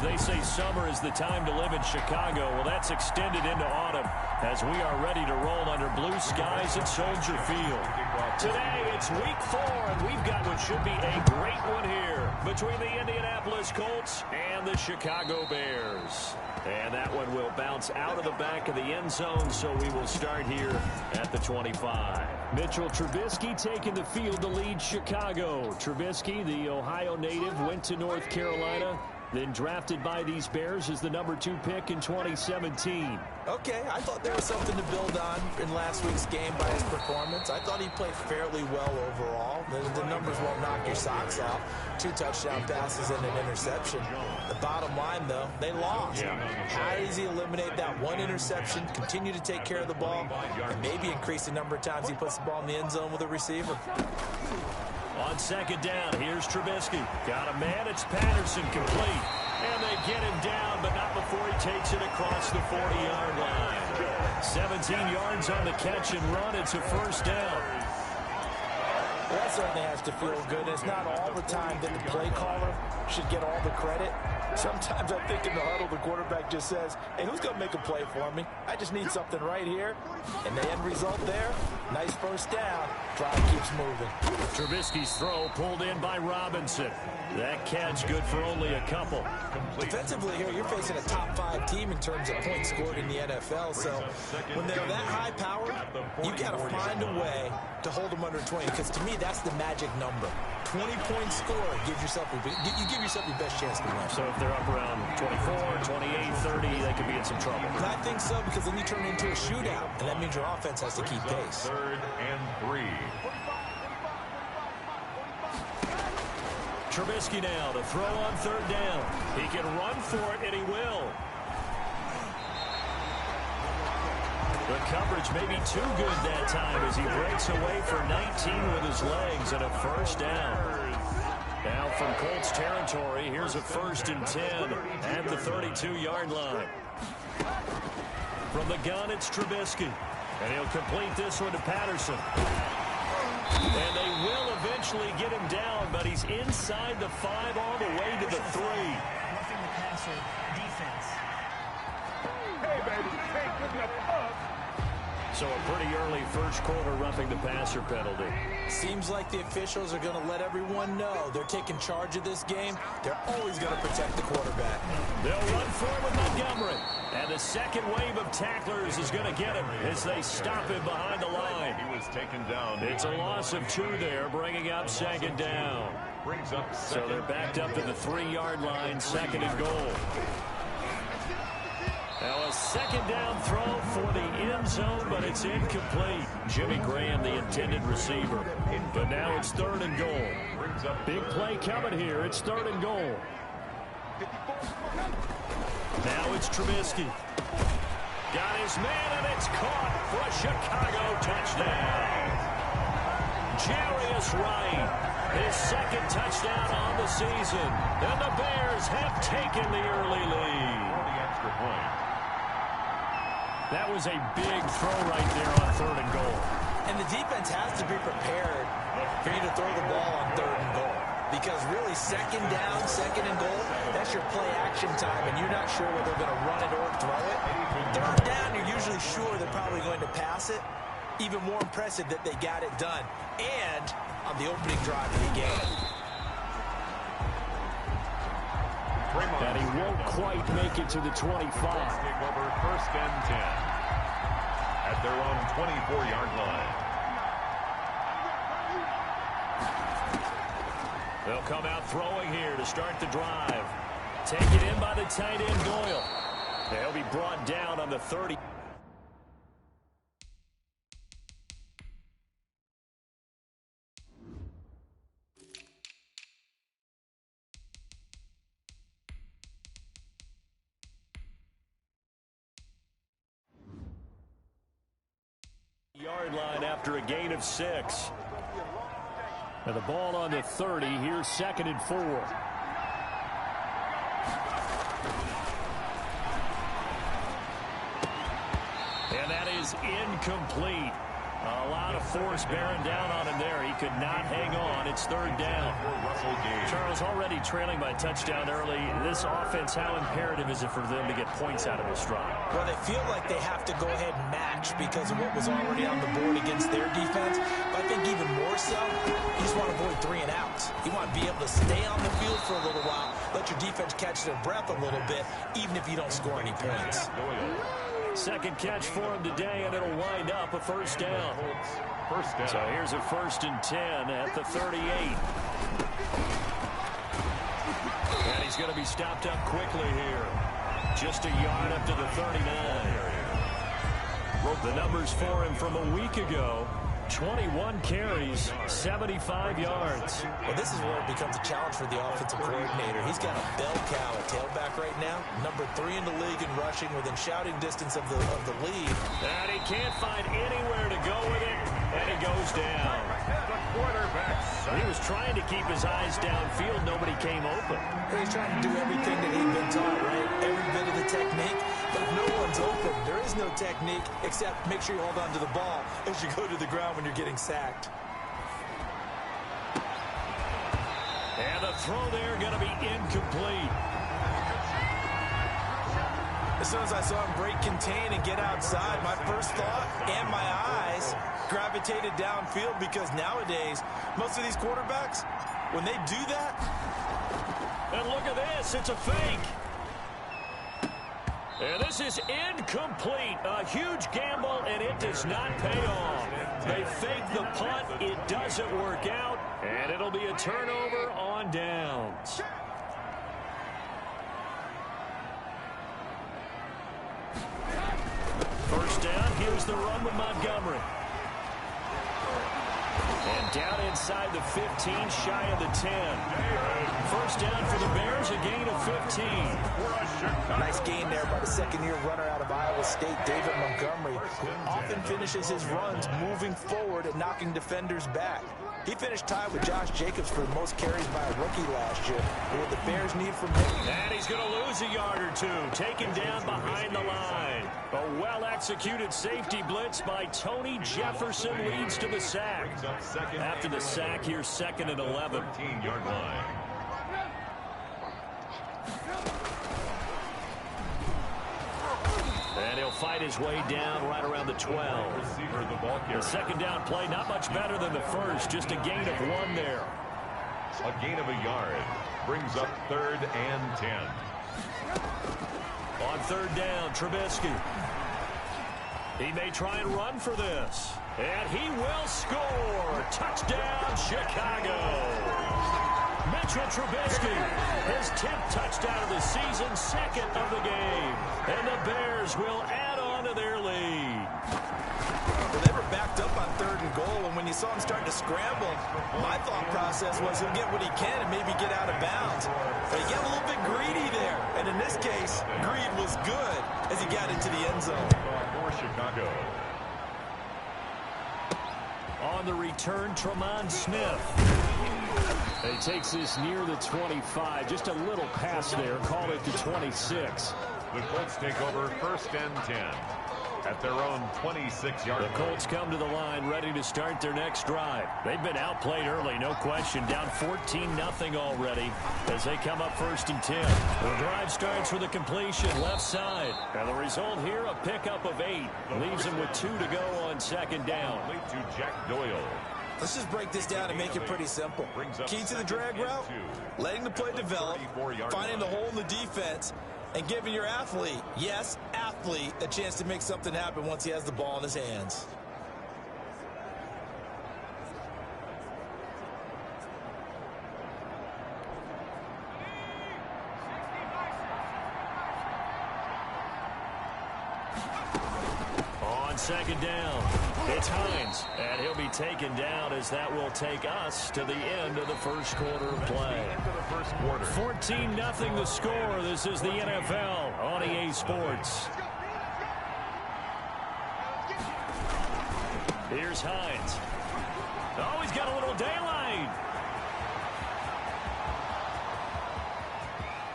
They say summer is the time to live in Chicago. Well, that's extended into autumn as we are ready to roll under blue skies at Soldier Field. Today, it's week 4, and we've got what should be a great one here between the Indianapolis Colts and the Chicago Bears. And that one will bounce out of the back of the end zone, so we will start here at the 25. Mitchell Trubisky taking the field to lead Chicago. Trubisky, the Ohio native, went to North Carolina, then drafted by these Bears as the number 2 pick in 2017. Okay, I thought there was something to build on in last week's game by his performance. I thought he played fairly well overall. The numbers won't knock your socks off. 2 touchdown passes and an interception. The bottom line, though, they lost. How does he eliminate that 1 interception, continue to take care of the ball, and maybe increase the number of times he puts the ball in the end zone with a receiver? On second down, here's Trubisky. Got a man, it's Patterson, complete. And they get him down, but not before he takes it across the 40-yard line. 17 yards on the catch and run. It's a first down. Well, that certainly has to feel good. It's not all the time that the play caller should get all the credit. Sometimes I think in the huddle, the quarterback just says, hey, who's going to make a play for me? I just need something right here. And the end result there, nice first down. Drive keeps moving. Trubisky's throw pulled in by Robinson. That catch good for only a couple. Defensively here, you're facing a top 5 team in terms of points scored in the NFL. So when they're that high powered, you've got to find a way to hold them under 20. Because to me, that's the magic number. 20-point score gives yourself you give yourself your best chance to win. So if they're up around 24, 28, 30, they could be in some trouble. I think so, because then you turn it into a shootout, and that means your offense has to keep pace. 3rd and 3. Trubisky now to throw on 3rd down. He can run for it, and he will. The coverage may be too good that time as he breaks away for 19 with his legs and a first down. Now from Colts territory, here's a 1st and 10 at the 32-yard line. From the gun, it's Trubisky. And he'll complete this one to Patterson. And they will eventually get him down, but he's inside the 5 all the way to the 3. Roughing the passer defense. Hey, baby, you can't give me a puck. So a pretty early first quarter roughing the passer penalty. Seems like the officials are going to let everyone know they're taking charge of this game. They're always going to protect the quarterback. They'll run for it with Montgomery. And the second wave of tacklers is going to get him as they stop him behind the line. He was taken down. It's a loss of 2 there, bringing up 2nd down. Brings up So they're backed up to the 3-yard line, 2nd and goal. Now a 2nd down throw for the end zone, but it's incomplete. Jimmy Graham, the intended receiver. But now it's 3rd and goal. Big play coming here. It's 3rd and goal. Now it's Trubisky. Got his man, and it's caught for a Chicago touchdown. Jarius Wright, his 2nd touchdown on the season. And the Bears have taken the early lead. the extra point. That was a big throw right there on 3rd and goal. And the defense has to be prepared for you to throw the ball on 3rd and goal. Because really, 2nd down, 2nd and goal, that's your play action time, and you're not sure whether they're going to run it or throw it. 3rd down, you're usually sure they're probably going to pass it. Even more impressive that they got it done. And on the opening drive of the game. And he won't quite make it to the 25. Take over 1st and 10 at their own 24-yard line. They'll come out throwing here to start the drive. Taken in by the tight end Doyle. They'll be brought down on the 30. Yard line after a gain of 6. And the ball on the 30. Here's 2nd and 4. And that is incomplete. A lot of force bearing down on him there. He could not hang on. It's third down. Charles, already trailing by touchdown early. This offense, how imperative is it for them to get points out of this drive? Well, they feel like they have to go ahead and match because of what was already on the board against their defense. But I think even more so, you just want to avoid 3 and outs. You want to be able to stay on the field for a little while, let your defense catch their breath a little bit, even if you don't score any points. Second catch for him today, and it'll wind up a first down. So here's a 1st and 10 at the 38. And he's going to be stopped up quickly here. Just a yard up to the 39. The numbers for him from a week ago. 21 carries, 75 yards. Well, this is where it becomes a challenge for the offensive coordinator. He's got a bell cow at tailback right now. Number 3 in the league in rushing, within shouting distance of the lead. And he can't find anywhere to go with it, and he goes down. He was trying to keep his eyes downfield. Nobody came open. He's trying to do everything that he'd been taught, right? Every bit of the technique. But if no one's open, there is no technique except make sure you hold on to the ball as you go to the ground when you're getting sacked. And the throw there going to be incomplete. As soon as I saw him break contain and get outside, my first thought and my eyes gravitated downfield, because nowadays, most of these quarterbacks, when they do that... And look at this, it's a fake. And this is incomplete. A huge gamble, and it does not pay off. They fake the punt. It doesn't work out, and it'll be a turnover on downs. First down, here's the run with Montgomery. And down inside the 15, shy of the 10. First down for the Bears, a gain of 15. Nice gain there by the second-year runner out of Iowa State, David Montgomery, who often finishes his runs moving forward and knocking defenders back. He finished tied with Josh Jacobs for the most carries by a rookie last year. But what the Bears need from him... And he's going to lose a yard or two, taken down behind the line. A well-executed safety blitz by Tony Jefferson leads to the sack. After the sack, here's 2nd and 11. 13-yard line. And he'll fight his way down right around the 12. Receiver, the ball carrier. The second down play, not much better than the first, just a gain of 1 there. A gain of a yard brings up 3rd and 10. On 3rd down, Trubisky. He may try and run for this. And he will score. Touchdown, Chicago. Mitchell Trubisky, his 10th touchdown of the season, 2nd of the game. And the Bears will add on to their lead. Well, they were backed up on 3rd and goal, and when you saw him starting to scramble, my thought process was he'll get what he can and maybe get out of bounds. But he got a little bit greedy there. And in this case, greed was good as he got into the end zone. For Chicago. On the return, Tremont Smith. He takes this near the 25. Just a little pass there. Call it to 26. The Colts take over 1st and 10 at their own 26-yard line. The Colts come to the line ready to start their next drive. They've been outplayed early, no question. Down 14-0 already as they come up 1st and 10. The drive starts with a completion left side. And the result here, a pickup of 8. Leaves them with 2 to go on 2nd down. Late to Jack Doyle. Let's just break this down and make it pretty simple. Key to the drag route, letting the play develop, finding the hole in the defense, and giving your athlete, yes, athlete, a chance to make something happen once he has the ball in his hands. On 2nd down, it's Hines, and he'll be taken down as that will take us to the end of the first quarter of play. 14-0 the score. This is the NFL on EA Sports. Here's Hines. Oh, he's got a little daylight.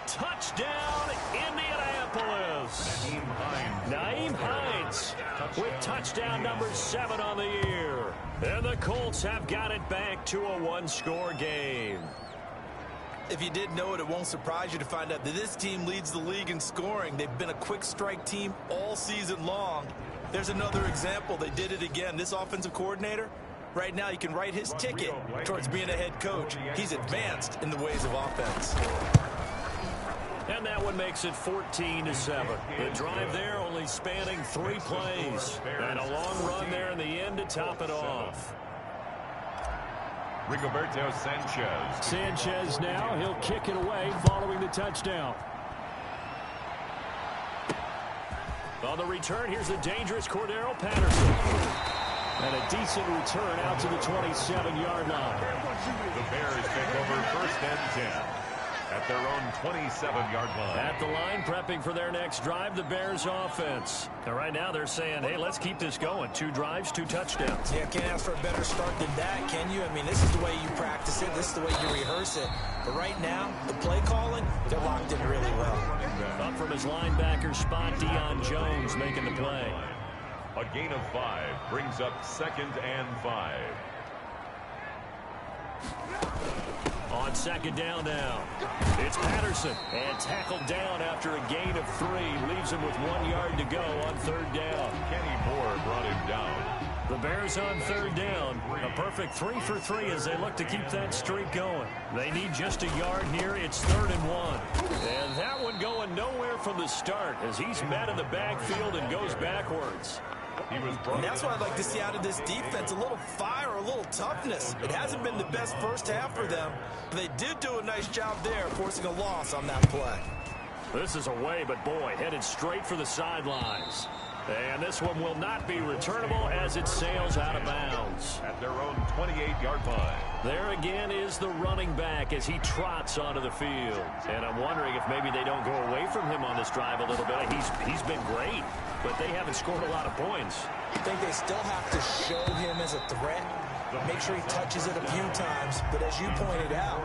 Touchdown, Indianapolis. Nyheim Hines. Nyheim Hines with touchdown number 7 on the year. And the Colts have got it back to a one-score game. If you didn't know it, it won't surprise you to find out that this team leads the league in scoring. They've been a quick strike team all season long. There's another example. They did it again. This offensive coordinator, right now, you can write his ticket towards being a head coach. He's advanced in the ways of offense. And that one makes it 14-7. The drive there only spanning 3 plays. And a long run there in the end to top it off. Rigoberto Sanchez. Sanchez now, he'll kick it away following the touchdown. On the return, here's the dangerous Cordero Patterson. And a decent return out to the 27-yard line. The Bears take over first and 10 at their own 27-yard line. At the line, prepping for their next drive, the Bears offense. And right now they're saying, hey, let's keep this going. 2 drives, 2 touchdowns. Yeah, can't ask for a better start than that, can you? I mean, this is the way you practice it. This is the way you rehearse it. But right now, the play calling, they're locked in really well. Up from his linebacker spot, Deion Jones making the play. A gain of 5 brings up 2nd and 5. On 2nd down now, it's Patterson, and tackled down after a gain of 3. Leaves him with 1 yard to go on 3rd down. Kenny Moore brought him down. The Bears on 3rd down. A perfect 3 for 3 as they look to keep that streak going. They need just a yard here. It's 3rd and 1. And that one going nowhere from the start as he's met in the backfield and goes backwards. And that's what I'd like to see out of this defense, a little fire, a little toughness. It hasn't been the best first half for them, but they did do a nice job there, forcing a loss on that play. This is away, but boy, headed straight for the sidelines. And this one will not be returnable as it sails out of bounds. At their own 28-yard line. There again is the running back as he trots onto the field. And I'm wondering if maybe they don't go away from him on this drive a little bit. He's been great, but they haven't scored a lot of points. I think they still have to show him as a threat. Make sure he touches it a few times. But as you pointed out,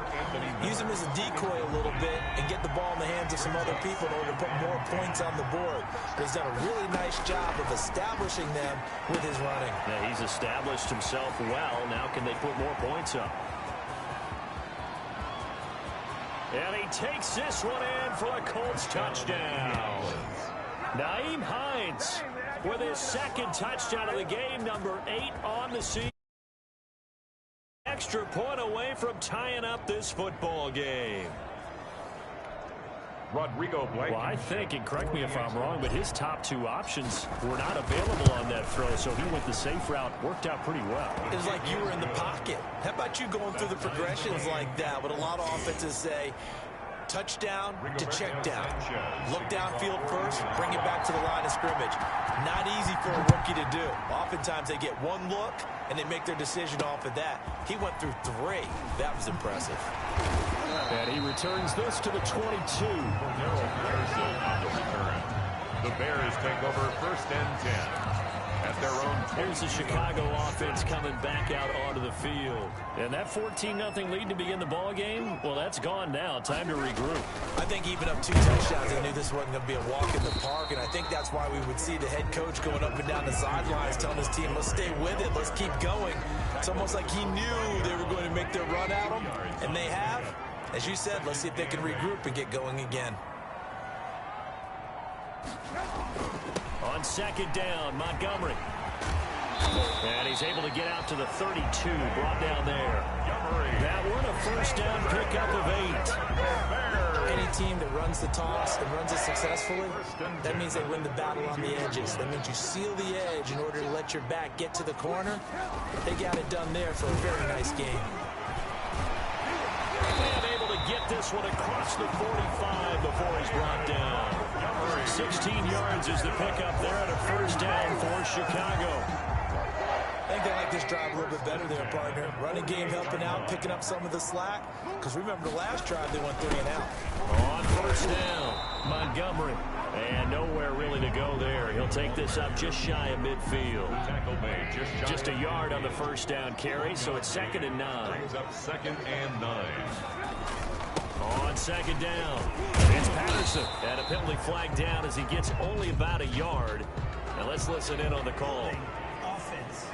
use him as a decoy a little bit and get the ball in the hands of some other people in order to put more points on the board. But he's done a really nice job of establishing them with his running. Yeah, he's established himself well. Now can they put more points up? And he takes this one in for a Colts touchdown. Nyheim Hines with his 2nd touchdown of the game, number 8 on the season. Extra point away from tying up this football game. Rodrigo Blankenship. Well, I think, and correct me if I'm wrong, but his top 2 options were not available on that throw, so he went the safe route. Worked out pretty well. It was like you were in the pocket. How about you going through the progressions like that? What a lot of offenses say, touchdown to check down. Look downfield first, bring it back to the line of scrimmage. Not easy for a rookie to do. Oftentimes they get 1 look, and they make their decision off of that. He went through 3. That was impressive. And he returns this to the 22. The Bears take over first and 10 at their own. Here's the Chicago offense coming back out onto the field. And that 14-0 lead to begin the ball game, well, that's gone now. Time to regroup. I think even up 2 touchdowns, they knew this wasn't going to be a walk in the park, and I think that's why we would see the head coach going up and down the sidelines telling his team, let's stay with it, let's keep going. It's almost like he knew they were going to make their run at him, and they have. As you said, let's see if they can regroup and get going again. On 2nd down, Montgomery. And he's able to get out to the 32, brought down there. That one a first down pickup of 8. Any team that runs the toss and runs it successfully, that means they win the battle on the edges. That means you seal the edge in order to let your back get to the corner. They got it done there for a very nice game. And able to get this one across the 45 before he's brought down. 16 yards is the pickup there and a first down for Chicago. I think they like this drive a little bit better there, partner. Running game helping out, picking up some of the slack. Because remember, the last drive they went 3 and out. On first down, Montgomery. And nowhere really to go there. He'll take this up just shy of midfield. Just a yard on the first down carry, so it's 2nd and 9. Brings up 2nd and 9. On 2nd down, it's Patterson. And a penalty flag down as he gets only about a yard. And let's listen in on the call. Offense.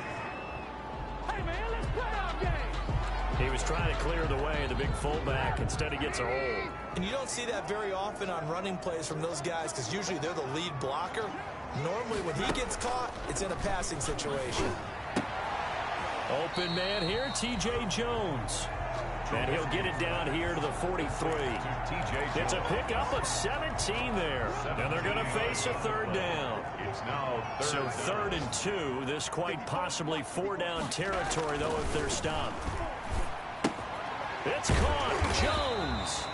Hey, man, let's play our game. He was trying to clear the way, the big fullback. Instead, he gets a hold. And you don't see that very often on running plays from those guys because usually they're the lead blocker. Normally, when he gets caught, it's in a passing situation. Open man here, T.J. Jones. And he'll get it down here to the 43. It's a pickup of 17 there. And they're going to face a third down. It's now So third and 2. This quite possibly 4-down territory, though, if they're stopped. It's caught. Jones.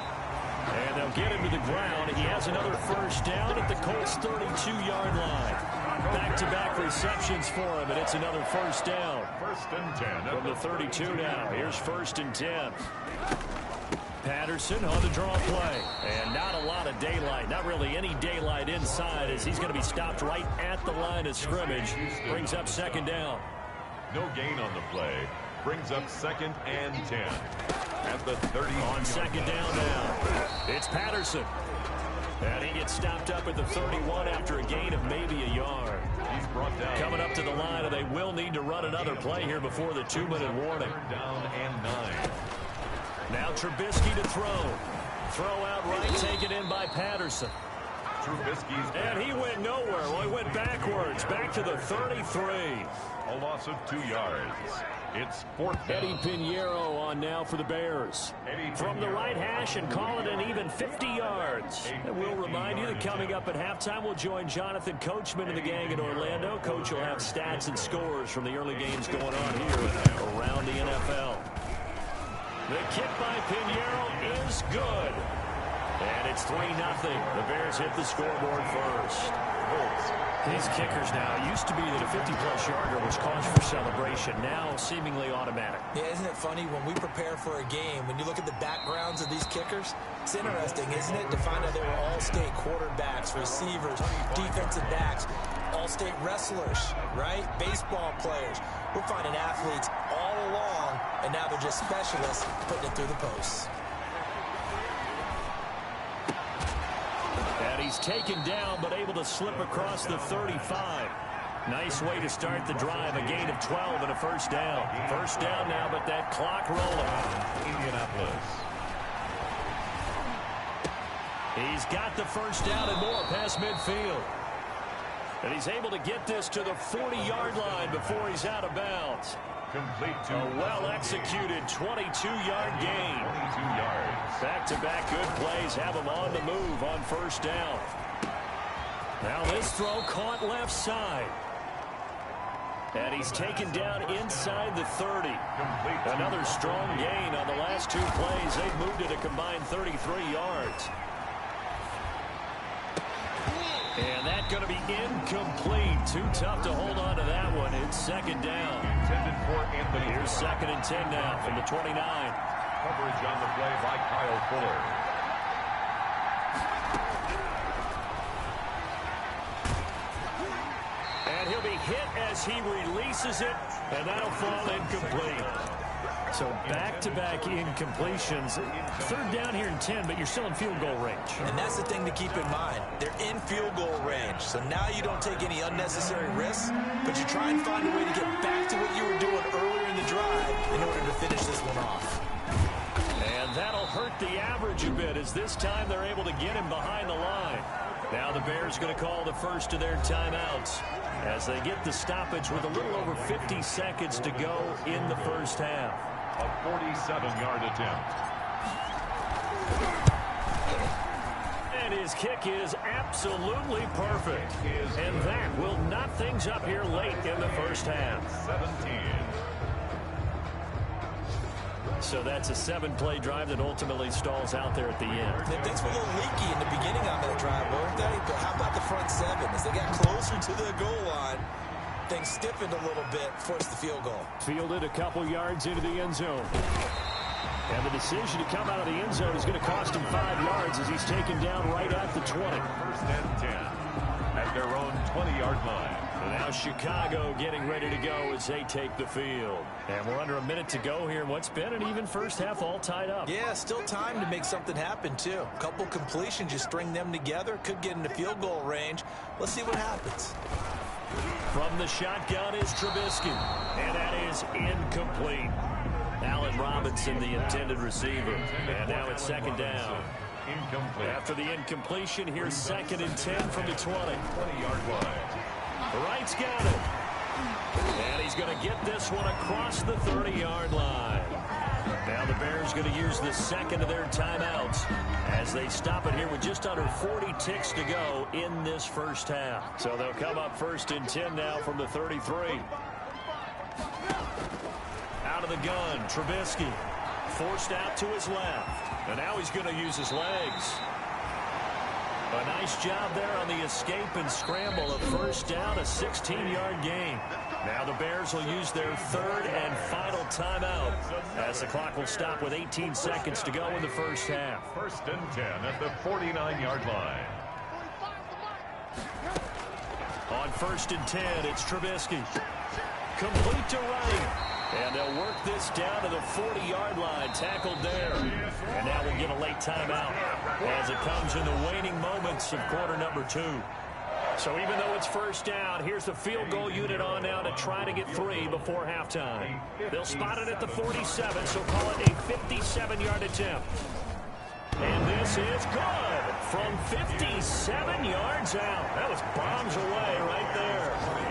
And they'll get him to the ground. He has another first down at the Colts' 32-yard line. Back-to-back receptions for him, and it's another first down. First and 10. From the 32 now. Here's first and 10. Patterson on the draw play. And not a lot of daylight. Not really any daylight inside as he's going to be stopped right at the line of scrimmage. Brings up second down. No gain on the play. Brings up second and 10. At the 30. On second down now. It's Patterson. And he gets stopped up at the 31 after a gain of maybe a yard. He's brought down. Coming up to the line, and they will need to run another play here before the 2-minute warning. Third down and 9. Now Trubisky to throw. Throw out right, taken in by Patterson. Trubisky's And he went nowhere. Well, he went backwards, back to the 33. a loss of 2 yards. It's fourth down. Eddie Pinheiro on now for the Bears. From the right hash and call it an even 50 yards. And we'll remind you that coming up at halftime, we'll join Jonathan Coachman and the gang in Orlando. Coach will have stats and scores from the early games going on here around the NFL. The kick by Pinheiro is good. And it's 3-0. The Bears hit the scoreboard first. These kickers now, used to be that a 50-plus yarder was cause for celebration. Now seemingly automatic. Yeah, isn't it funny when we prepare for a game, when you look at the backgrounds of these kickers, it's interesting, isn't it, to find out they were all-state quarterbacks, receivers, defensive backs, all-state wrestlers, right? Baseball players. We're finding athletes all along, and now they're just specialists putting it through the posts. And he's taken down, but able to slip across the 35. Nice way to start the drive. A gain of 12 and a first down. First down now, but that clock rolling. Indianapolis. He's got the first down and more past midfield. And he's able to get this to the 40-yard line before he's out of bounds. Complete to A well-executed 22-yard gain. 22 yards. Back-to-back good plays have him on the move on first down. Now this throw caught left side. And he's taken down inside the 30. Another strong gain on the last 2 plays. They've moved it a combined 33 yards. And that's going to be incomplete. Too tough to hold on to that one. It's second down. Intended for Anthony. Here's second and 10 now from the 29. Coverage on the play by Kyle Fuller. And he'll be hit as he releases it, and that'll fall incomplete. So back-to-back incompletions. Third down here in 10, but you're still in field goal range. And that's the thing to keep in mind. They're in field goal range. So now you don't take any unnecessary risks, but you try and find a way to get back to what you were doing earlier in the drive in order to finish this one off. And that'll hurt the average a bit as this time they're able to get him behind the line. Now the Bears going to call the first of their timeouts as they get the stoppage with a little over 50 seconds to go in the first half. A 47-yard attempt. And his kick is absolutely perfect. And that will knot things up here late in the first half. 17. So that's a 7-play drive that ultimately stalls out there at the end. Things were a little leaky in the beginning on that drive, weren't they? But how about the front 7? As they got closer to the goal line, things stiffened a little bit, forced the field goal. Fielded a couple yards into the end zone. And the decision to come out of the end zone is going to cost him 5 yards as he's taken down right at the 20. First and 10 at their own 20-yard line. And now Chicago getting ready to go as they take the field. And we're under a minute to go here. What's been an even first half all tied up. Yeah, still time to make something happen, too. A couple completions, you string them together, could get into field goal range. Let's see what happens. From the shotgun is Trubisky, and that is incomplete. Allen Robinson, the intended receiver, and now it's second down. Incomplete. After the incompletion, here's 2nd and 10 from the 20. 20-yard line. Wright's got it. And he's going to get this one across the 30-yard line. Now the Bears going to use the second of their timeouts as they stop it here with just under 40 ticks to go in this first half. So they'll come up 1st and 10 now from the 33. Out of the gun, Trubisky forced out to his left. And now he's going to use his legs. A nice job there on the escape and scramble. A first down, a 16-yard gain. Now the Bears will use their 3rd and final timeout as the clock will stop with 18 seconds to go in the first half. 1st and 10 at the 49-yard line. On 1st and 10, it's Trubisky. Complete to Wright. And they'll work this down to the 40-yard line, tackled there. And now we'll get a late timeout as it comes in the waning moments of quarter number 2. So even though it's first down, here's the field goal unit on now to try to get 3 before halftime. They'll spot it at the 47, so call it a 57-yard attempt. And this is good from 57 yards out. That was bombs away right there.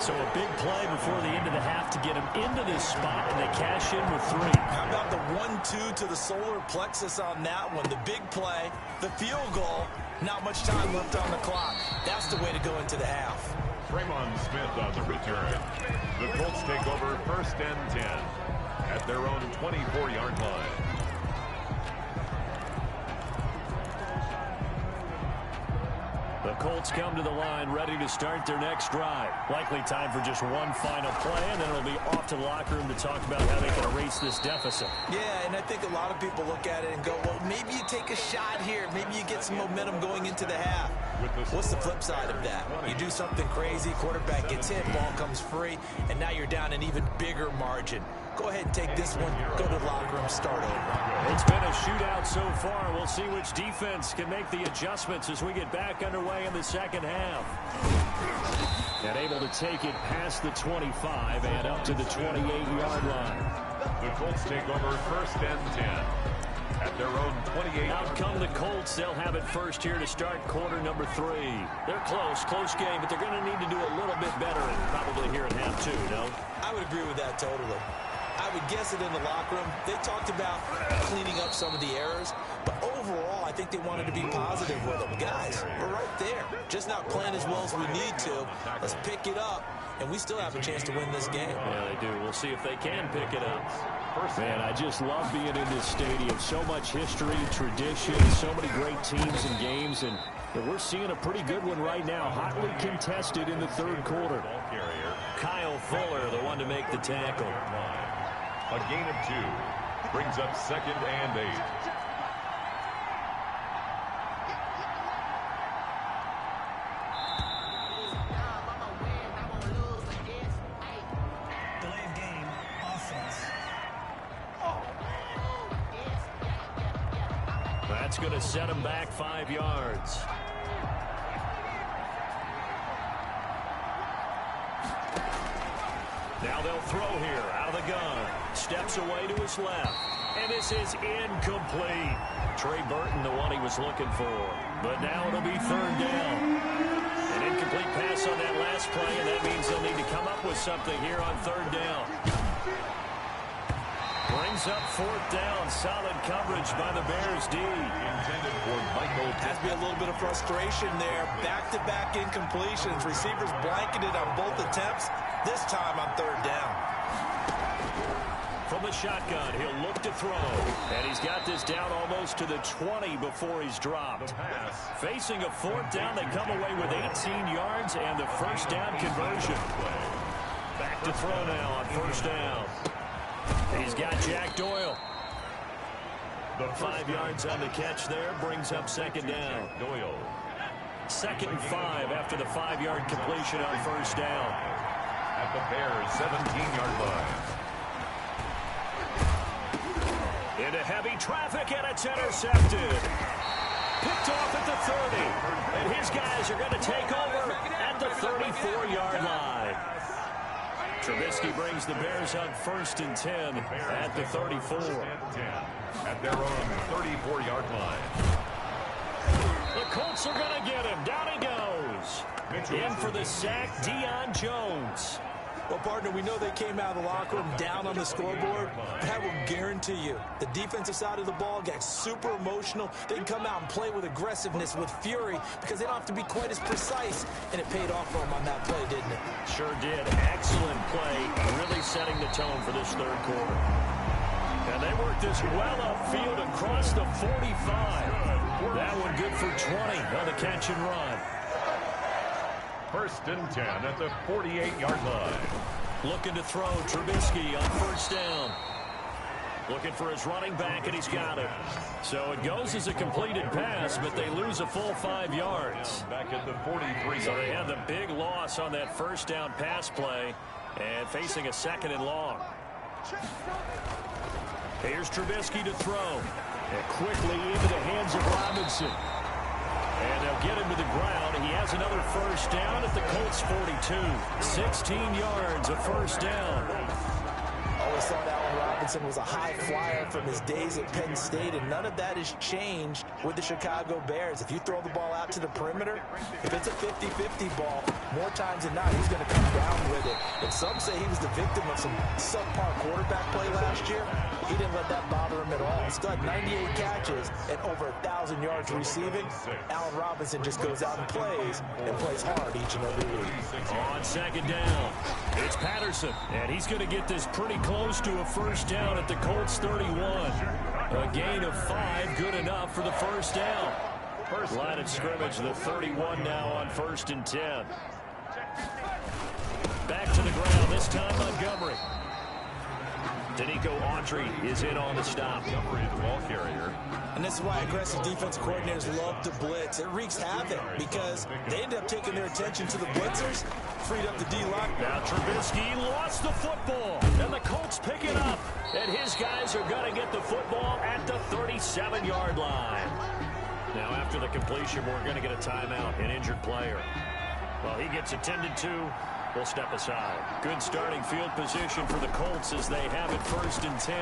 So a big play before the end of the half to get him into this spot, and they cash in with 3. How about the 1-2 to the solar plexus on that one? The big play, the field goal, not much time left on the clock. That's the way to go into the half. Raymond Smith on the return. The Colts take over 1st and 10 at their own 24-yard line. The Colts come to the line ready to start their next drive. Likely time for just one final play, and then it'll be off to the locker room to talk about how they can erase this deficit. Yeah, and I think a lot of people look at it and go, well, maybe you take a shot here. Maybe you get some momentum going into the half. What's the flip side of that? You do something crazy, quarterback gets hit, ball comes free, and now you're down an even bigger margin. Go ahead and take this one, go to the locker room, start over. It's been a shootout so far. We'll see which defense can make the adjustments as we get back underway in the second half. And able to take it past the 25 and up to the 28-yard line. The Colts take over 1st and 10 at their own 28. Out come the Colts. They'll have it first here to start quarter number 3. They're close game, but they're going to need to do a little bit better and probably here in half 2, no? I would agree with that totally. I would guess it in the locker room. They talked about cleaning up some of the errors, but overall, I think they wanted to be positive with them. Guys, we're right there. Just not playing as well as we need to. Let's pick it up, and we still have a chance to win this game. Yeah, they do. We'll see if they can pick it up. Man, I just love being in this stadium. So much history, tradition, so many great teams and games, and we're seeing a pretty good one right now. Hotly contested in the 3rd quarter. Kyle Fuller, the one to make the tackle. A gain of 2 brings up 2nd and 8. Delay of game, offense. That's going to set him back 5 yards. Now they'll throw here out of the gun. Steps away to his left. And this is incomplete. Trey Burton, the one he was looking for. But now it'll be 3rd down. An incomplete pass on that last play, and that means they'll need to come up with something here on 3rd down. Brings up 4th down. Solid coverage by the Bears D. Intended for Michael. Has to be a little bit of frustration there. Back-to-back incompletions. Receivers blanketed on both attempts. This time on 3rd down. From the shotgun, he'll look to throw. And he's got this down almost to the 20 before he's dropped. Facing a 4th down, they come away with 18 yards and the 1st down conversion. Back to throw now on 1st down. He's got Jack Doyle. 5 yards on the catch there, brings up 2nd down. Doyle. 2nd and 5 after the 5-yard completion on 1st down. At the Bears' 17-yard line. Into heavy traffic, and it's intercepted. Picked off at the 30. And his guys are going to take over at the 34-yard line. Trubisky brings the Bears up 1st and 10 at the 34. At their own 34-yard line. The Colts are going to get him. Down he goes. In for the sack, Deion Jones. Well, partner, we know they came out of the locker room down on the scoreboard. That will guarantee you the defensive side of the ball got super emotional. They can come out and play with aggressiveness, with fury, because they don't have to be quite as precise. And it paid off for them on that play, didn't it? Sure did. Excellent play, really setting the tone for this third quarter. And they worked this well upfield across the 45. That one good for 20 on the catch and run. 1st and 10 at the 48-yard line. Looking to throw, Trubisky on 1st down. Looking for his running back, and he's got it. So it goes as a completed pass, but they lose a full 5 yards. Back at the 43. So they have the big loss on that 1st down pass play and facing a 2nd and long. Here's Trubisky to throw. And quickly into the hands of Robinson. And they'll get him to the ground. He has another 1st down at the Colts 42. 16 yards of 1st down. Always thought Allen Robinson was a high flyer from his days at Penn State, and none of that has changed with the Chicago Bears. If you throw the ball out to the perimeter, if it's a 50-50 ball, more times than not, he's going to come down with it. And some say he was the victim of some subpar quarterback play last year. He didn't let that bother him at all. Still had 98 catches and over 1,000 yards receiving. Allen Robinson just goes out and plays hard each and every week. On 2nd down, it's Patterson, and he's going to get this pretty close to a 1st down at the Colts 31. A gain of 5, good enough for the 1st down. Line of scrimmage, the 31 now on 1st and 10. Back to the ground, this time Montgomery. Danico Autry is in on the stop. Montgomery, the ball carrier. And this is why aggressive defensive coordinators love to blitz. It wreaks havoc because they end up taking their attention to the blitzers, freed up the D-line. Now Trubisky lost the football, and the Colts pick it up. And his guys are going to get the football at the 37-yard line. Now after the completion, we're going to get a timeout, an injured player. Well, he gets attended to. We'll step aside. Good starting field position for the Colts as they have it 1st and 10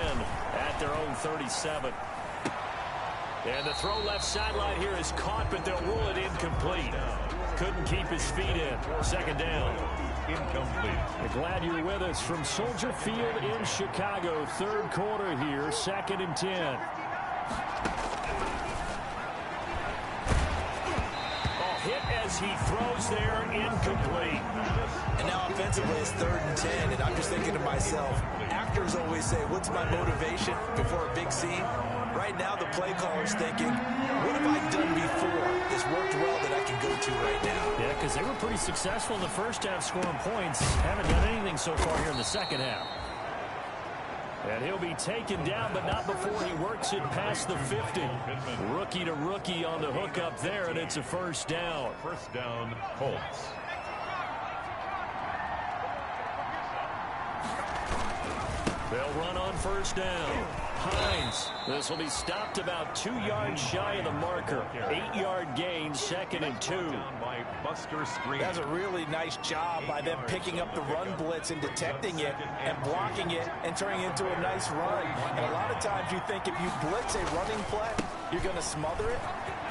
at their own 37. And the throw left sideline here is caught, but they'll rule it incomplete. Couldn't keep his feet in. 2nd down. Incomplete. We're glad you're with us from Soldier Field in Chicago. 3rd quarter here, 2nd and 10. Hit as he throws there, incomplete. And now offensively it's 3rd and 10, and I'm just thinking to myself, actors always say, what's my motivation before a big scene? Right now the play caller's thinking, what have I done before that's worked well that I can go to right now? Yeah, because they were pretty successful in the 1st half scoring points. Haven't done anything so far here in the 2nd half. And he'll be taken down, but not before he works it past the 50. Rookie to rookie on the hook up there, and it's a 1st down. 1st down, Colts. They'll run on 1st down. Hines. This will be stopped about 2 yards shy of the marker. 8-yard gain, 2nd and 2. By Buster Screen. That's a really nice job by them picking up the run blitz and detecting it and blocking it and turning it into a nice run. And a lot of times you think if you blitz a running play, you're going to smother it.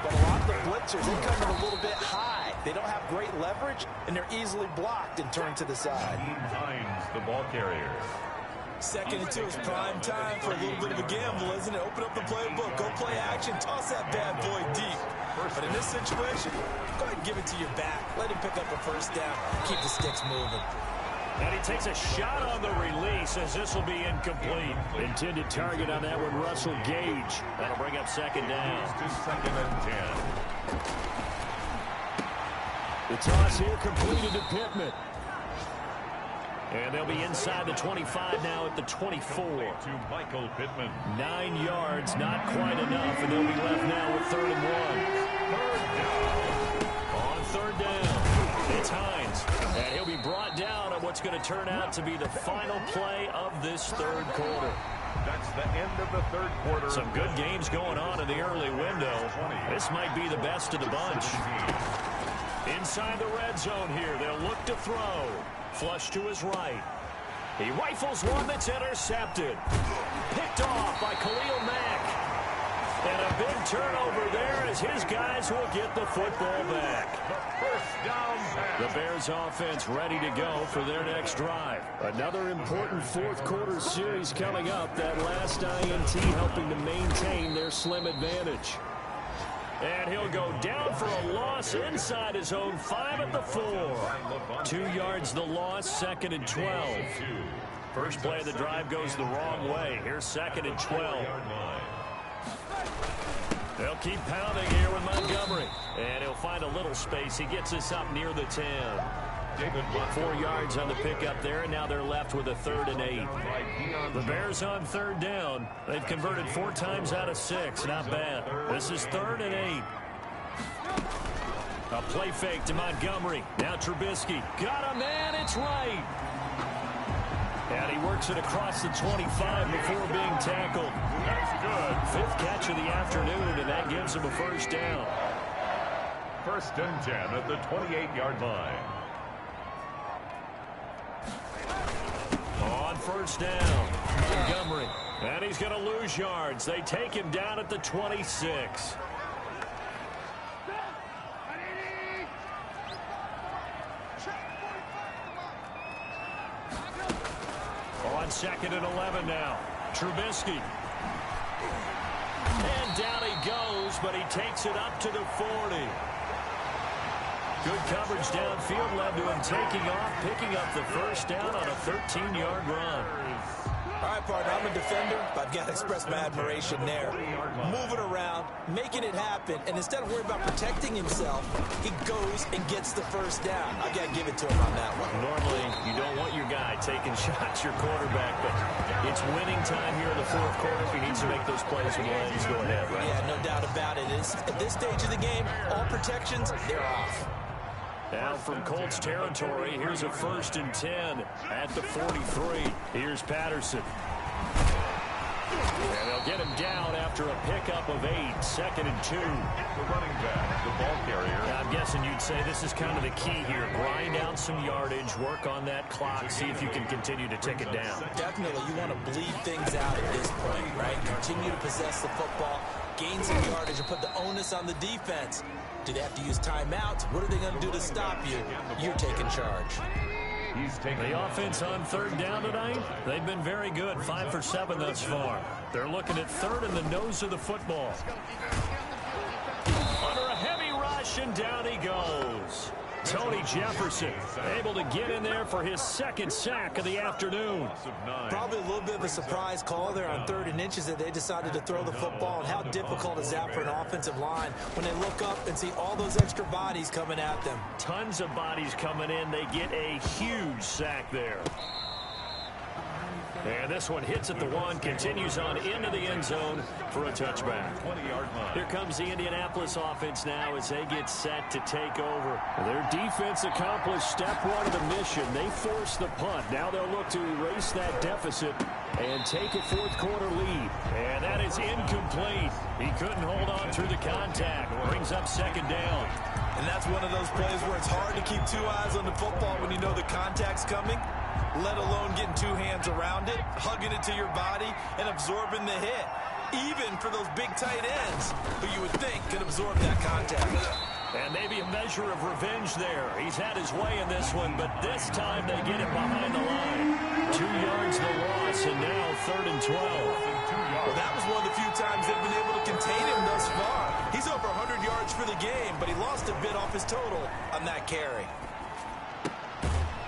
But a lot of the blitzers, they come in a little bit high. They don't have great leverage, and they're easily blocked and turned to the side. Hines, the ball carrier. 2nd and 2 is prime time for a little bit of a gamble, isn't it? Open up the playbook, go play action, toss that bad boy deep. But in this situation, go ahead and give it to your back. Let him pick up a 1st down, keep the sticks moving. And he takes a shot on the release as this will be incomplete. Intended target on that one, Russell Gage. That'll bring up 2nd down. To 2nd and 10. The toss here completed to Pittman. And they'll be inside the 25 now at the 24. To Michael Pittman. 9 yards, not quite enough, and they'll be left now with 3rd and 1. On 3rd down, it's Hines. And he'll be brought down on what's going to turn out to be the final play of this 3rd quarter. That's the end of the 3rd quarter. Some good games going on in the early window. This might be the best of the bunch. Inside the red zone here, they'll look to throw. Flush to his right. He rifles one that's intercepted. Picked off by Khalil Mack. And a big turnover there as his guys will get the football back. The first down pass. The Bears offense ready to go for their next drive. Another important fourth quarter series coming up. That last INT helping to maintain their slim advantage. And he'll go down for a loss inside his own 5 at the 4. 2 yards the loss, 2nd and 12. First play of the drive goes the wrong way. Here's 2nd and 12. They'll keep pounding here with Montgomery. And he'll find a little space. He gets us up near the 10. 4 yards on the pickup there, and now they're left with a 3rd and 8. The Bears on 3rd down. They've converted 4 times out of 6. Not bad. This is 3rd and 8. A play fake to Montgomery. Now Trubisky. Got a man. It's right. And he works it across the 25 before being tackled. That's good. 5th catch of the afternoon, and that gives him a first down. 1st and 10 at the 28-yard line. On 1st down, Montgomery. And he's going to lose yards. They take him down at the 26. On 2nd and 11 now. Trubisky. And down he goes, but he takes it up to the 40. Good coverage downfield led to him taking off, picking up the first down on a 13-yard run. All right, partner, I'm a defender, but I've got to express my admiration there. Moving around, making it happen, and instead of worrying about protecting himself, he goes and gets the first down. I've got to give it to him on that one. Normally, you don't want your guy taking shots, your quarterback, but it's winning time here in the 4th quarter. If he needs to make those plays with legs, go ahead, right? Yeah, no doubt about it. At this stage of the game, all protections, they're off. Now from Colts territory, here's a 1st and 10 at the 43. Here's Patterson. And they'll get him down after a pickup of 8, 2nd and 2. The running back, the ball carrier. I'm guessing you'd say this is kind of the key here. Grind out some yardage, work on that clock, see if you can continue to tick it down. Definitely, you want to bleed things out at this point, right? Continue to possess the football, gain some yardage, and put the onus on the defense. Do they have to use timeouts? What are they going to do to stop you? You're taking charge. The offense on 3rd down tonight, they've been very good. 5 for 7 thus far. They're looking at 3rd in the nose of the football. Under a heavy rush, and down he goes. Tony Jefferson able to get in there for his 2nd sack of the afternoon. Probably a little bit of a surprise call there on 3rd and inches that they decided to throw the football. And how difficult is that for an offensive line when they look up and see all those extra bodies coming at them? Tons of bodies coming in. They get a huge sack there. And this one hits at the 1, continues on into the end zone for a touchback. 20-yard line. Here comes the Indianapolis offense now as they get set to take over. Their defense accomplished step 1 of the mission. They forced the punt. Now they'll look to erase that deficit and take a 4th quarter lead. And that is incomplete. He couldn't hold on through the contact. Brings up 2nd down. And that's one of those plays where it's hard to keep 2 eyes on the football when you know the contact's coming, let alone getting 2 hands around it, hugging it to your body, and absorbing the hit. Even for those big tight ends, who you would think could absorb that contact. And maybe a measure of revenge there. He's had his way in this one, but this time they get him behind the line. 2 yards the loss, and now 3rd and 12. Well, that was one of the few times they've been able to contain him thus far. He's over 100 yards for the game, but he lost a bit off his total on that carry.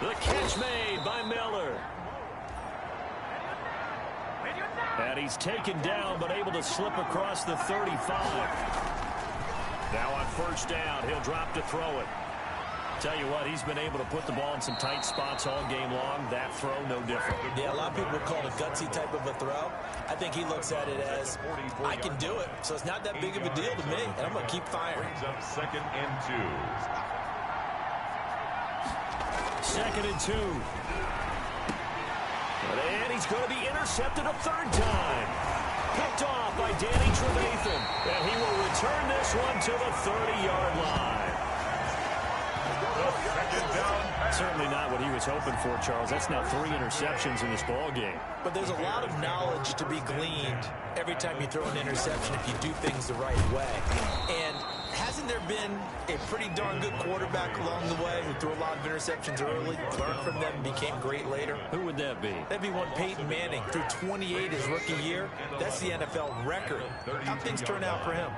The catch made by Miller. And he's taken down, but able to slip across the 35. Now on 1st down, he'll drop to throw it. Tell you what, he's been able to put the ball in some tight spots all game long. That throw, no different. Yeah, a lot of people would call it a gutsy type of a throw. I think he looks at it as, I can do it, so it's not that big of a deal to me, and I'm going to keep firing. Brings up 2nd and 2. 2nd and 2. And he's going to be intercepted a 3rd time. Picked off by Danny Trevathan. And he will return this one to the 30-yard line. Second down pass. Certainly not what he was hoping for, Charles. That's now 3 interceptions in this ball game. But there's a lot of knowledge to be gleaned every time you throw an interception if you do things the right way. And hasn't there been a pretty darn good quarterback along the way who threw a lot of interceptions early, learned from them, and became great later? Who would that be? That'd be one Peyton Manning. Threw 28 his rookie year. That's the NFL record. How'd things turn out for him?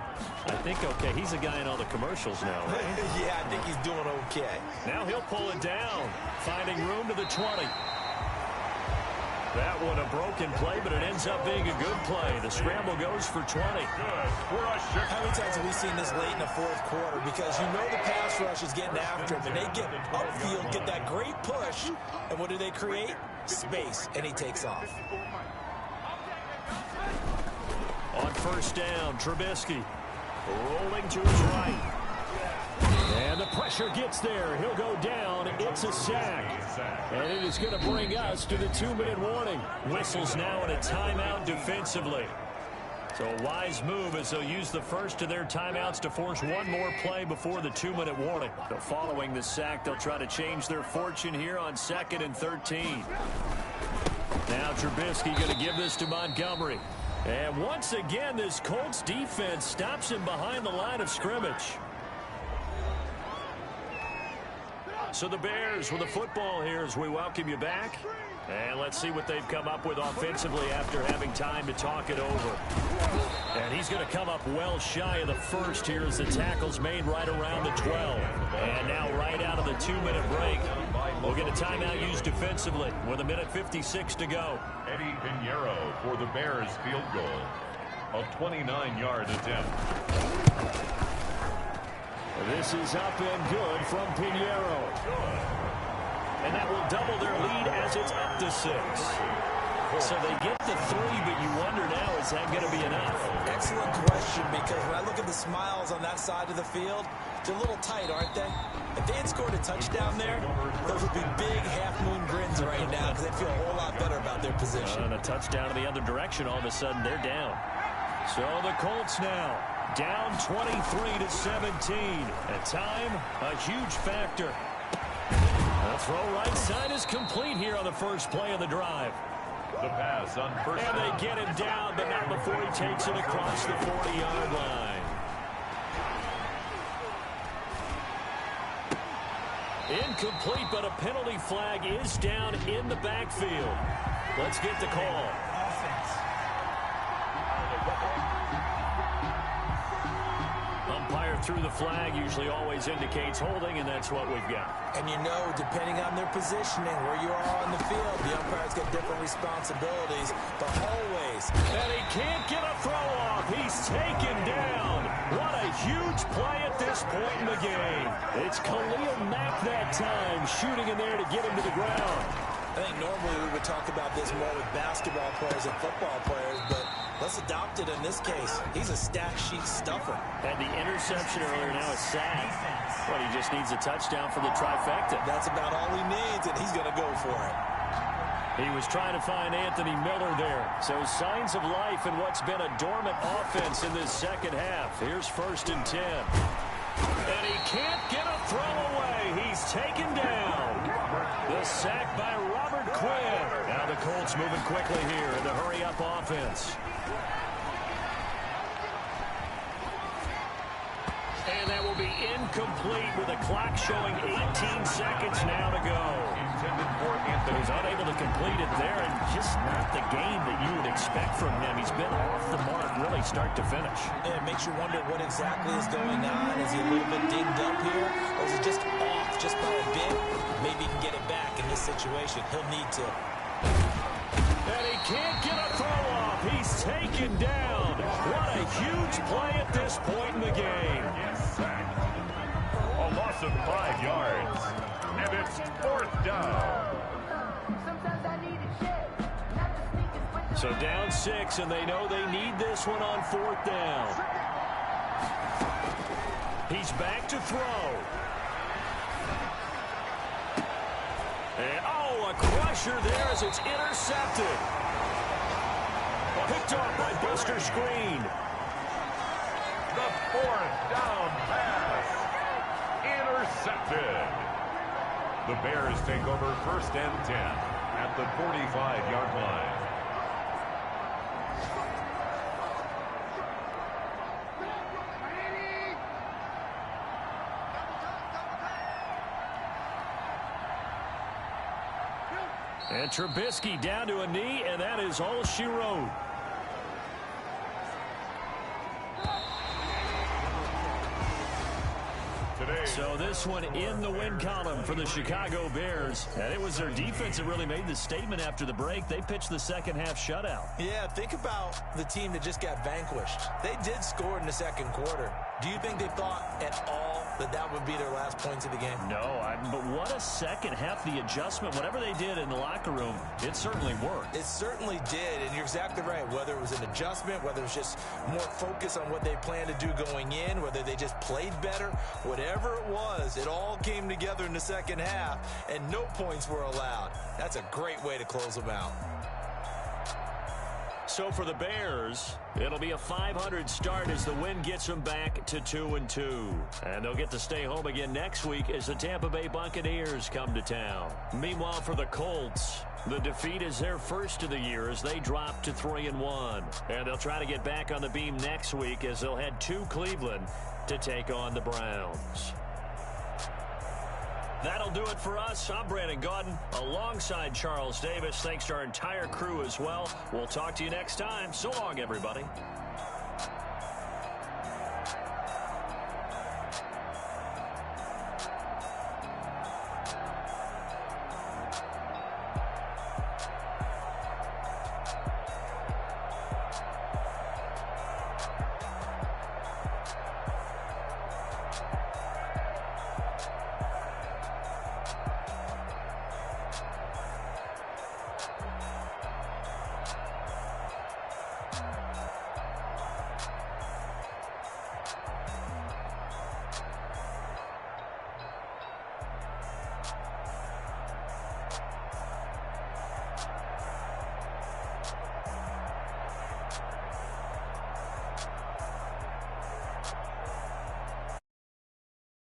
I think okay. He's a guy in all the commercials now, right? Yeah, I think he's doing okay. Now he'll pull it down, finding room to the 20. That one a broken play, but it ends up being a good play. The scramble goes for 20. How many times have we seen this late in the fourth quarter? Because you know the pass rush is getting after him, and they get upfield, get that great push, and what do they create? Space, and he takes off. On first down, Trubisky rolling to his right. And the pressure gets there. He'll go down. It's a sack. And it is going to bring us to the 2-minute warning. Whistles now and a timeout defensively. So a wise move as they'll use the first of their timeouts to force one more play before the 2-minute warning. So following the sack, they'll try to change their fortune here on 2nd and 13. Now Trubisky going to give this to Montgomery. And once again, this Colts defense stops him behind the line of scrimmage. So the Bears with the football here as we welcome you back. And let's see what they've come up with offensively after having time to talk it over. And he's going to come up well shy of the first here as the tackle's made right around the 12. And now right out of the 2-minute break, we'll get a timeout used defensively with 1:56 to go. Eddie Pinheiro for the Bears field goal. A 29-yard attempt. This is up and good from Pinheiro. And that will double their lead as it's up to 6. So they get the 3, but you wonder now, is that going to be enough? Excellent question, because when I look at the smiles on that side of the field, they're a little tight, aren't they? If they had scored a touchdown there, those would be big half-moon grins right now because they'd feel a whole lot better about their position. And a touchdown in the other direction, all of a sudden they're down. So the Colts now down 23-17. At time, a huge factor. The throw right side is complete here on the first play of the drive. The pass on first And down. they get him down, but not before he takes it across the 40-yard line. Incomplete, but a penalty flag is down in the backfield. Let's get the call. Umpire threw the flag, usually always indicates holding, and that's what we've got. And you know, depending on their positioning, where you are on the field, the umpire's got different responsibilities, but always. And he can't get a throw off. He's taken down. What a huge play at this point in the game. It's Khalil Mack that time, shooting in there to get him to the ground. I think normally we would talk about this more with basketball players and football players, but let's adopt it in this case. He's a stat sheet stuffer. And the interception earlier, now a sack. But he just needs a touchdown for the trifecta. That's about all he needs, and he's going to go for it. He was trying to find Anthony Miller there. So signs of life in what's been a dormant offense in this second half. Here's 1st and 10. And he can't get a throw away. He's taken down. The sack by Robert Quinn. Now the Colts moving quickly here in the hurry-up offense. And that will be incomplete with the clock showing 18 seconds now to go. Intended for Anthony. He's unable to complete it there, and just not the game that you would expect from him. He's been off the mark really start to finish. And it makes you wonder what exactly is going on. Is he a little bit dinged up here, or is he just off just by a bit? Maybe he can get it back in this situation. He'll need to. And he can't get a throw off. He's taken down. What a huge play at this point in the game. A loss of 5 yards. And it's 4th down. So down 6, and they know they need this one on 4th down. He's back to throw. And, oh, a crusher there as it's intercepted. Picked off by Buster Screen. The 4th down pass. Intercepted. The Bears take over 1st and 10 at the 45-yard line. And Trubisky down to a knee, and that is all she wrote. So this one in the win column for the Chicago Bears. And it was their defense that really made the statement after the break. They pitched the second half shutout. Yeah, think about the team that just got vanquished. They did score in the second quarter. Do you think they thought at all that that would be their last points of the game? No, but what a second half. The adjustment, whatever they did in the locker room, it certainly worked. It certainly did, and you're exactly right. Whether it was an adjustment, whether it was just more focus on what they planned to do going in, whether they just played better, whatever it was, it all came together in the second half, and no points were allowed. That's a great way to close them out. So for the Bears, it'll be a .500 start as the win gets them back to 2-2. And they'll get to stay home again next week as the Tampa Bay Buccaneers come to town. Meanwhile, for the Colts, the defeat is their first of the year as they drop to 3-1. And they'll try to get back on the beam next week as they'll head to Cleveland to take on the Browns. That'll do it for us. I'm Brandon Gaudin alongside Charles Davis. Thanks to our entire crew as well. We'll talk to you next time. So long, everybody.